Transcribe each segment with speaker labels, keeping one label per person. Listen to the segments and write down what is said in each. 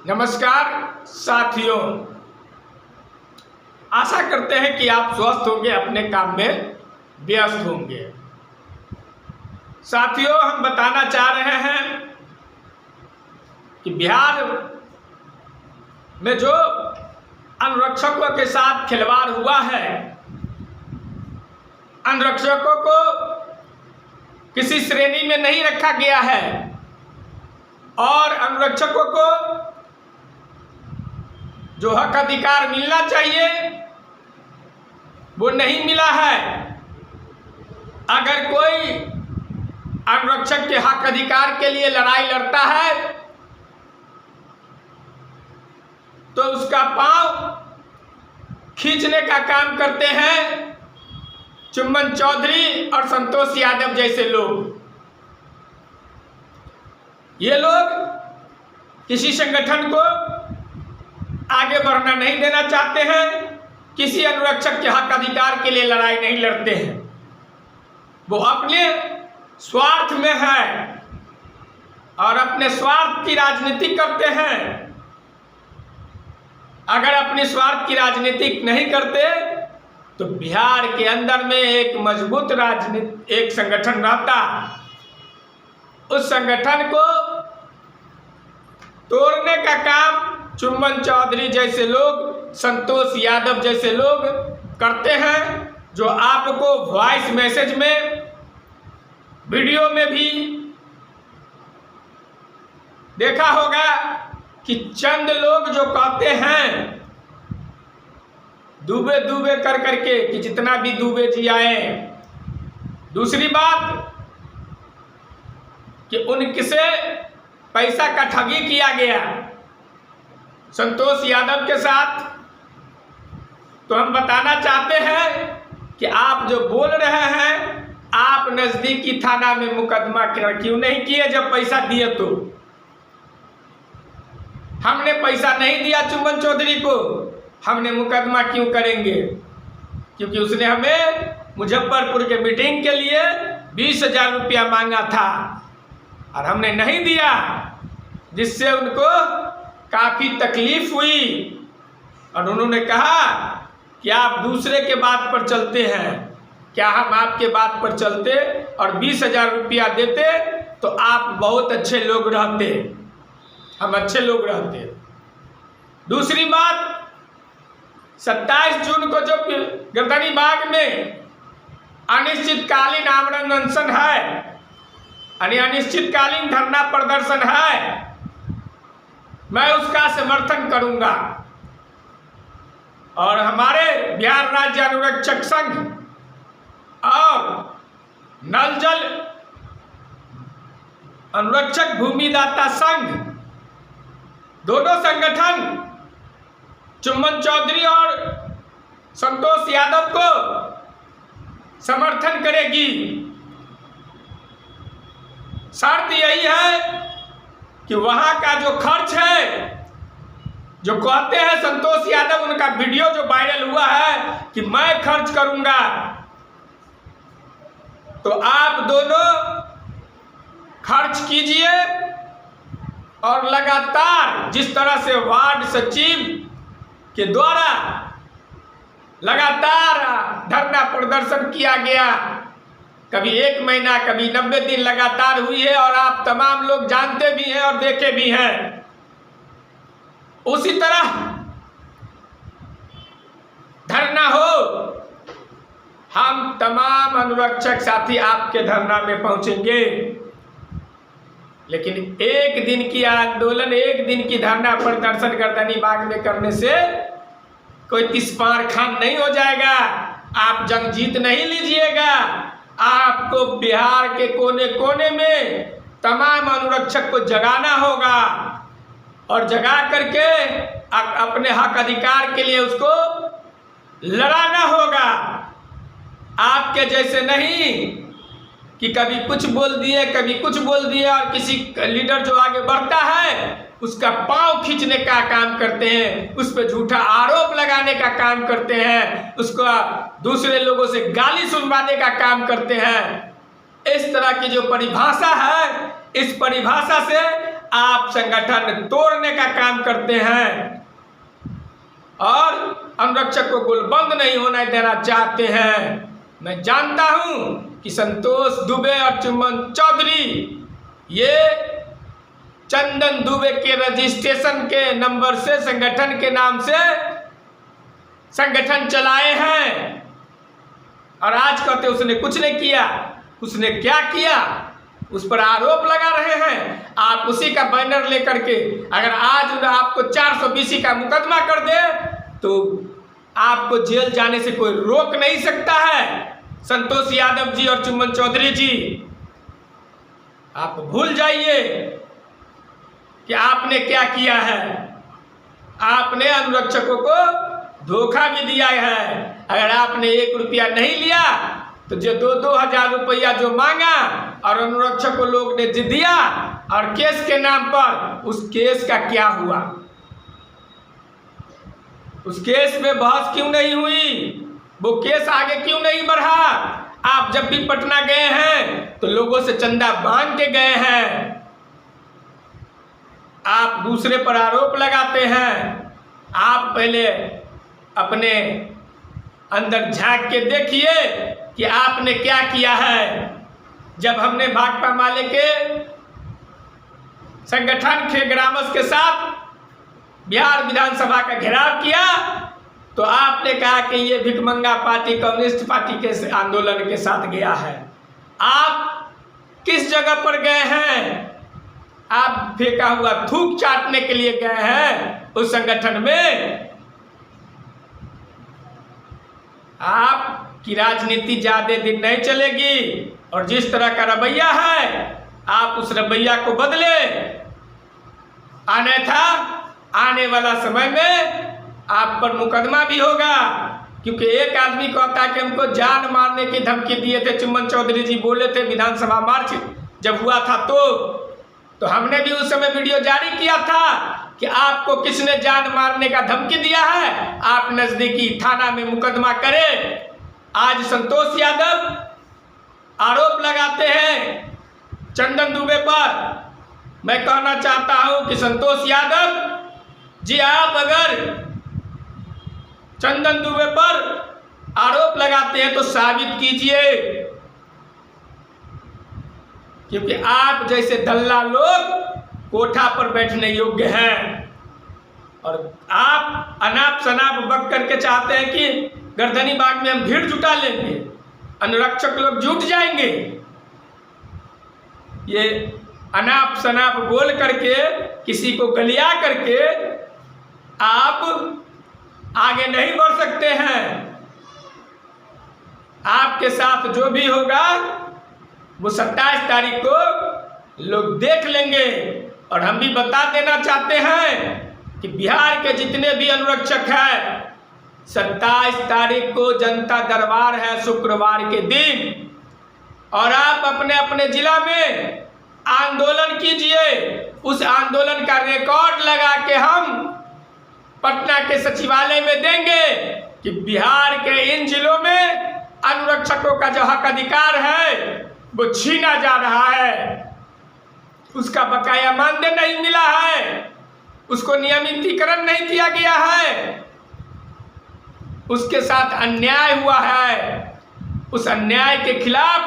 Speaker 1: नमस्कार साथियों, आशा करते हैं कि आप स्वस्थ होंगे, अपने काम में व्यस्त होंगे। साथियों, हम बताना चाह रहे हैं कि बिहार में जो अनुरक्षकों के साथ खिलवाड़ हुआ है, अनुरक्षकों को किसी श्रेणी में नहीं रखा गया है और अनुरक्षकों को जो हक अधिकार मिलना चाहिए वो नहीं मिला है। अगर कोई अनुरक्षक के हक अधिकार के लिए लड़ाई लड़ता है तो उसका पांव खींचने का काम करते हैं चुम्बन चौधरी और संतोष यादव जैसे लोग। ये लोग किसी संगठन को आगे बढ़ना नहीं देना चाहते हैं, किसी अनुरक्षक के हक अधिकार के लिए लड़ाई नहीं लड़ते हैं। वो अपने स्वार्थ में है और अपने स्वार्थ की राजनीति करते हैं। अगर अपने स्वार्थ की राजनीति नहीं करते तो बिहार के अंदर में एक मजबूत राजनीति एक संगठन रहता, उस संगठन को तोड़ने का काम चुम्बन चौधरी जैसे लोग, संतोष यादव जैसे लोग करते हैं, जो आपको वॉइस मैसेज में, वीडियो में भी देखा होगा कि चंद लोग जो कहते हैं डूबे डूबे कर करके कि जितना भी डूबे जी आए। दूसरी बात कि उनसे पैसा का ठगी किया गया संतोष यादव के साथ। तो हम बताना चाहते हैं कि आप जो बोल रहे हैं, आप नजदीकी थाना में मुकदमा क्यों नहीं किए जब पैसा दिए? तो हमने पैसा नहीं दिया चुम्बन चौधरी को, हमने मुकदमा क्यों करेंगे? क्योंकि उसने हमें मुजफ्फरपुर के मीटिंग के लिए 20,000 रुपया मांगा था और हमने नहीं दिया, जिससे उनको काफ़ी तकलीफ हुई और उन्होंने कहा कि आप दूसरे के बात पर चलते हैं, क्या हम आपके बात पर चलते और 20,000 रुपया देते तो आप बहुत अच्छे लोग रहते, हम अच्छे लोग रहते। दूसरी बात, 27 जून को जो गर्दनीबाग में अनिश्चितकालीन आमरण अनशन है, अनिश्चितकालीन धरना प्रदर्शन है, मैं उसका समर्थन करूंगा। और हमारे बिहार राज्य अनुरक्षक संघ और नल जल अनुरक्षक भूमिदाता संघ, दोनों संगठन चुम्बन चौधरी और संतोष यादव को समर्थन करेगी। शर्त यही है कि वहां का जो खर्च है, जो कहते हैं संतोष यादव, उनका वीडियो जो वायरल हुआ है कि मैं खर्च करूंगा, तो आप दोनों खर्च कीजिए और लगातार जिस तरह से वार्ड सचिव के द्वारा लगातार धरना प्रदर्शन किया गया, कभी 1 महीना, कभी 90 दिन लगातार हुई है और आप तमाम लोग जानते भी हैं और देखे भी हैं, उसी तरह धरना हो। हम तमाम अनुरक्षक साथी आपके धरना में पहुंचेंगे, लेकिन एक दिन की आंदोलन, एक दिन की धरना प्रदर्शन गर्दनीबाग में करने से कोई तिस्पार खान नहीं हो जाएगा, आप जंग जीत नहीं लीजिएगा। आपको बिहार के कोने कोने में तमाम अनुरक्षक को जगाना होगा और जगा करके अपने हक अधिकार के लिए उसको लड़ाना होगा। आपके जैसे नहीं कि कभी कुछ बोल दिए, कभी कुछ बोल दिए और किसी लीडर जो आगे बढ़ता है उसका पांव खींचने का काम करते हैं, उस पर झूठा आरोप लगाने का काम करते हैं, उसको दूसरे लोगों से गाली सुनवाने का काम करते हैं। इस तरह की जो परिभाषा है, इस परिभाषा से आप संगठन तोड़ने का काम करते हैं और अनुरक्षक को गुलबंद नहीं होने देना चाहते हैं। मैं जानता हूं कि संतोष दुबे और चुम्बन चौधरी ये चंदन दुबे के रजिस्ट्रेशन के नंबर से संगठन के नाम से संगठन चलाए हैं और आज कहते उसने कुछ नहीं किया। उसने क्या किया, उस पर आरोप लगा रहे हैं। आप उसी का बैनर लेकर के अगर आज आपको 420 का मुकदमा कर दे तो आपको जेल जाने से कोई रोक नहीं सकता है। संतोष यादव जी और चुम्बन चौधरी जी, आप भूल जाइए कि आपने क्या किया है। आपने अनुरक्षकों को धोखा भी दिया है। अगर आपने 1 रुपया नहीं लिया तो जो 2-2 हजार रुपया जो मांगा और अनुरक्षक को लोग ने दिया और केस के नाम पर, उस केस का क्या हुआ? उस केस में बहस क्यों नहीं हुई? वो केस आगे क्यों नहीं बढ़ा? आप जब भी पटना गए हैं तो लोगों से चंदा मांग के गए हैं। आप दूसरे पर आरोप लगाते हैं। आप पहले अपने अंदर झांक के देखिए कि आपने क्या किया है। जब हमने भाकपा माले के संगठन खे ग्रामस के साथ बिहार विधानसभा का घेराव किया तो आपने कहा कि ये भिखमंगा पार्टी कम्युनिस्ट पार्टी के आंदोलन के साथ गया है। आप किस जगह पर गए हैं? आप फेंका हुआ थूक चाटने के लिए गए हैं उस संगठन में। आपकी राजनीति ज्यादा दिन नहीं चलेगी और जिस तरह का रवैया है आप उस रवैया को बदले, अन्यथा आने वाला समय में आप पर मुकदमा भी होगा। क्योंकि एक आदमी कहता है कि हमको जान मारने की धमकी दिए थे। चुम्बन चौधरी जी बोले थे विधानसभा मार्च जब हुआ था तो हमने भी उस समय वीडियो जारी किया था कि आपको किसने जान मारने का धमकी दिया है, आप नजदीकी थाना में मुकदमा करें। आज संतोष यादव आरोप लगाते हैं चंदन दुबे पर। मैं कहना चाहता हूं कि संतोष यादव जी, आप अगर चंदन दुबे पर आरोप लगाते हैं तो साबित कीजिए, क्योंकि आप जैसे दल्ला लोग कोठा पर बैठने योग्य हैं और आप अनाप शनाप बक करके चाहते हैं कि गर्दनी बाग में हम भीड़ जुटा लेंगे, अनुरक्षक लोग जुट जाएंगे। ये अनाप शनाप बोल करके किसी को गलिया करके आप आगे नहीं बढ़ सकते हैं। आपके साथ जो भी होगा वो 27 तारीख को लोग देख लेंगे। और हम भी बता देना चाहते हैं कि बिहार के जितने भी अनुरक्षक हैं 27 तारीख को जनता दरबार है शुक्रवार के दिन, और आप अपने अपने जिला में आंदोलन कीजिए। उस आंदोलन का रिकॉर्ड लगा के हम पटना के सचिवालय में देंगे कि बिहार के इन जिलों में अनुरक्षकों का जो हक अधिकार है वो छीना जा रहा है। उसका बकाया मानदेय नहीं मिला है, उसको नियमितीकरण नहीं किया गया है, उसके साथ अन्याय हुआ है। उस अन्याय के खिलाफ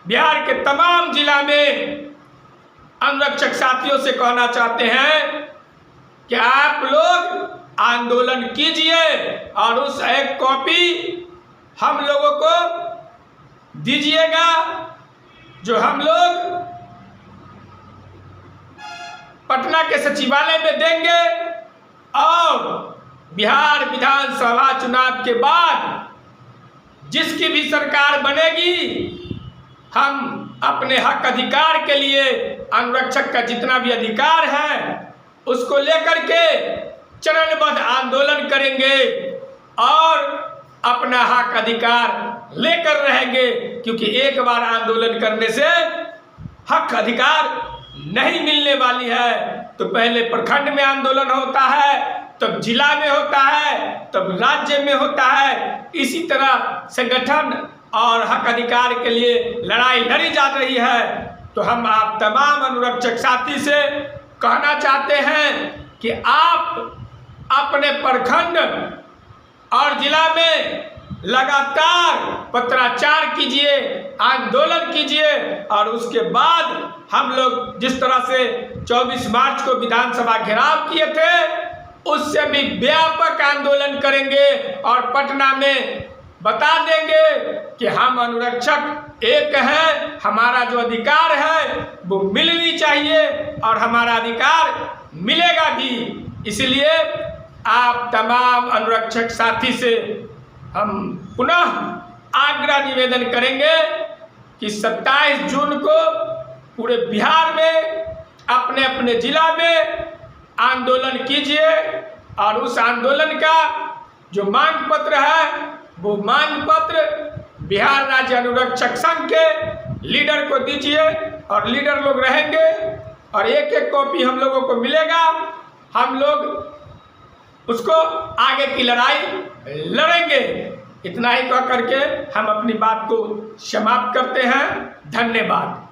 Speaker 1: बिहार के तमाम जिला में अनुरक्षक साथियों से कहना चाहते हैं कि आप लोग आंदोलन कीजिए और उस एक कॉपी हम लोगों को दीजिएगा जो हम लोग पटना के सचिवालय में देंगे। और बिहार विधानसभा चुनाव के बाद जिसकी भी सरकार बनेगी, हम अपने हक अधिकार के लिए अनुरक्षक का जितना भी अधिकार है उसको लेकर के चरणबद्ध आंदोलन करेंगे और अपना हक अधिकार लेकर रहेंगे। क्योंकि एक बार आंदोलन करने से हक अधिकार नहीं मिलने वाली है। तो पहले प्रखंड में आंदोलन होता है, तब जिला में होता है, तब राज्य में होता है। इसी तरह संगठन और हक अधिकार के लिए लड़ाई लड़ी जा रही है। तो हम आप तमाम अनुरक्षक साथी से कहना चाहते हैं कि आप अपने प्रखंड और जिला में लगातार पत्राचार कीजिए, आंदोलन कीजिए, और उसके बाद हम लोग जिस तरह से 24 मार्च को विधानसभा घेराव किए थे उससे भी व्यापक आंदोलन करेंगे और पटना में बता देंगे कि हम अनुरक्षक एक हैं, हमारा जो अधिकार है वो मिलनी चाहिए और हमारा अधिकार मिलेगा भी। इसलिए आप तमाम अनुरक्षक साथी से हम पुनः आग्रह निवेदन करेंगे कि 27 जून को पूरे बिहार में अपने अपने जिला में आंदोलन कीजिए और उस आंदोलन का जो मांग पत्र है वो मांग पत्र बिहार राज्य अनुरक्षक संघ के लीडर को दीजिए और लीडर लोग रहेंगे और एक एक कॉपी हम लोगों को मिलेगा। हम लोग उसको आगे की लड़ाई लड़ेंगे। इतना ही कह करके हम अपनी बात को समाप्त करते हैं। धन्यवाद।